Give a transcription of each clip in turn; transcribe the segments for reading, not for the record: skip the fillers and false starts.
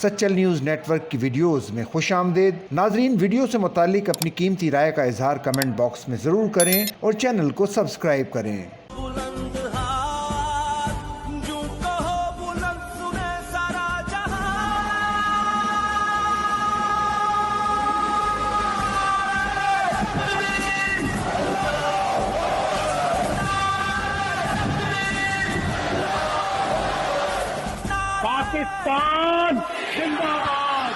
Sachal news net work کی videos میں خوش آمدید۔ ناظرین، ویڈیو سے متعلق اپنی قیمتی رائے کا اظہار کمنٹ باکس میں ضرور کریں اور چینل کو سبسکرائب کریں۔ پاکستان زندہ باد۔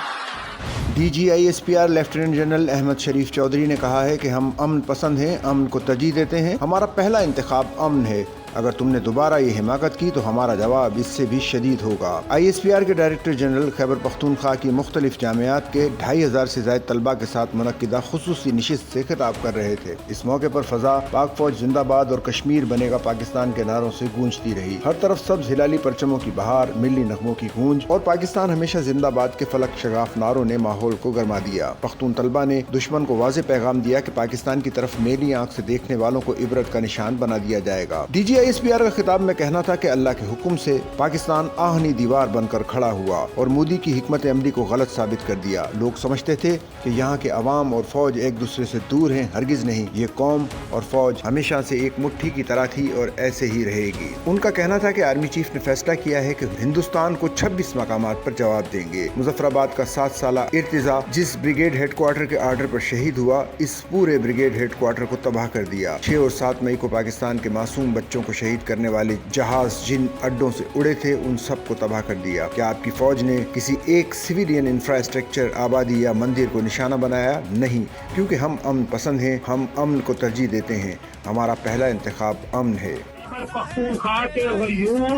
D G I S P R lieutenant general Ahmed Sharif Chaudhry نے کہا ہے کہ ہم امن پسند ہیں، امن کو ترجیح دیتے ہیں، ہمارا پہلا انتخاب امن ہے۔ اگر تم نے دوبارہ یہ حماقت کی تو ہمارا جواب اس سے بھی شدید ہوگا۔ آئی ایس پی آر کے ڈائریکٹر جنرل خیبر پختونخوا کی مختلف جامعات کے 2500 سے زائد طلباء کے ساتھ منعقدہ خصوصی نشست سے خطاب کر رہے تھے۔ اس موقع پر فضا پاک فوج زندہ باد اور کشمیر بنے گا پاکستان کے نعروں سے گونجتی رہی۔ ہر طرف سبز ہلالی پرچموں کی بہار، ملی نغموں کی گونج اور پاکستان ہمیشہ زندہ باد کے فلک شگاف نعروں نے ماحول کو گرما دیا۔ پختون طلباء نے دشمن کو واضح پیغام دیا کہ پاکستان کی طرف میلی آنکھ سے دیکھنے والوں کو عبرت کا نشان بنا دیا جائے گا۔ D G I S P R کا خطاب میں کہنا تھا کہ اللہ کے حکم سے پاکستان آہنی دیوار بن کر کھڑا ہوا اور مودی کی حکمت عملی کو غلط ثابت کر دیا۔ لوگ سمجھتے تھے کہ یہاں کے عوام اور فوج ایک دوسرے سے دور ہیں، ہرگز نہیں۔ یہ قوم اور فوج ہمیشہ سے ایک مٹھی کی طرح تھی اور ایسے ہی رہے گی۔ ان کا کہنا تھا کہ آرمی چیف نے فیصلہ کیا ہے کہ ہندوستان کو 26 مقامات پر جواب دیں گے۔ مظفر آباد کا 7 سالہ ارتضا جس بریگیڈ ہیڈ کوارٹر کے آرڈر پر شہید ہوا، اس پورے بریگیڈ ہیڈ کوارٹر کو تباہ کر دیا۔ 6 اور 7 مئی کو پاکستان کے معصوم بچوں کو شہید کرنے والے جہاز جن اڈوں سے اڑے تھے ان سب کو تباہ کر دیا۔ کیا آپ کی فوج نے کسی ایک سویلین انفراسٹرکچر، آبادی یا مندر کو نشانہ بنایا؟ نہیں، کیونکہ ہم امن پسند ہیں، ہم امن کو ترجیح دیتے ہیں، ہمارا پہلا انتخاب امن ہے۔ پختونخوا کے غیور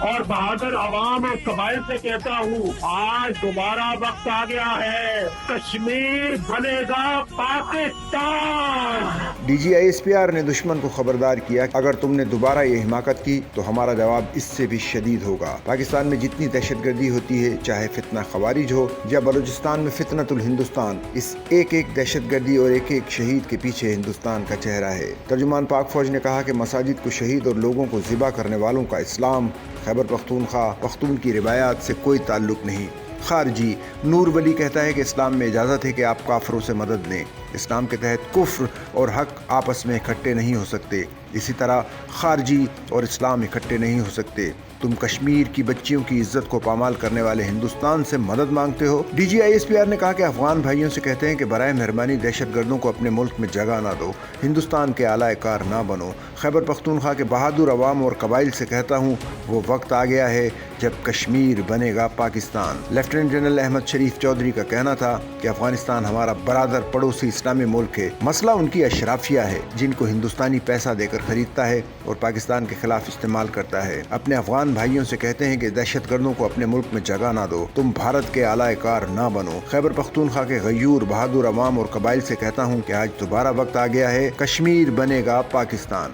اور بہادر عوام اور قبائل سے کہتا ہوں، آج دوبارہ وقت آ گیا ہے، کشمیر بنے گا Pakistan. D G I S P R نے دشمن کو خبردار کیا کہ اگر تم نے دوبارہ یہ حماقت کی تو ہمارا جواب اس سے بھی شدید ہوگا۔ پاکستان میں جتنی دہشت گردی ہوتی ہے، چاہے فتنہ خوارج ہو یا بلوچستان میں فتنۃ الہندوستان، اس ایک ایک دہشت گردی اور ایک ایک شہید کے پیچھے ہندوستان کا چہرہ ہے۔ ترجمان پاک فوج نے کہا کہ مساجد کو شہید اور لوگوں کو ذبح کرنے والوں کا اسلام، خیبر پختونخوا، پختون کی روایات سے کوئی تعلق نہیں۔ خارجی نور ولی کہتا ہے کہ اسلام میں اجازت ہے کہ آپ کافروں سے مدد لیں۔ اسلام کے تحت کفر اور حق آپس میں اکٹھے نہیں ہو سکتے، اسی طرح خارجی اور اسلام اکٹھے نہیں ہو سکتے۔ تم کشمیر کی بچیوں کی عزت کو پامال کرنے والے ہندوستان سے مدد مانگتے ہو۔ D G I S P R نے کہا کہ افغان بھائیوں سے کہتے ہیں کہ برائے مہربانی دہشت گردوں کو اپنے ملک میں جگہ نہ دو، ہندوستان کے اعلی کار نہ بنو۔ خیبر پختونخوا کے بہادر عوام اور قبائل سے کہتا ہوں، وہ وقت آ گیا ہے جب کشمیر بنے گا پاکستان۔ لیفٹیننٹ جنرل احمد شریف چودھری کا کہنا تھا کہ افغانستان ہمارا برادر پڑوسی اسلامی ملک ہے، مسئلہ ان کی اشرافیہ ہے جن کو ہندوستانی پیسہ دے کر خریدتا ہے اور پاکستان کے خلاف استعمال کرتا ہے۔ اپنے افغان بھائیوں سے کہتے ہیں کہ دہشت گردوں کو اپنے ملک میں جگہ نہ دو، تم بھارت کے اعلی کار نہ بنو۔ خیبر پختونخوا کے غیور بہادر عوام اور قبائل سے کہتا ہوں کہ آج دوبارہ وقت آ گیا ہے، کشمیر بنے گا پاکستان۔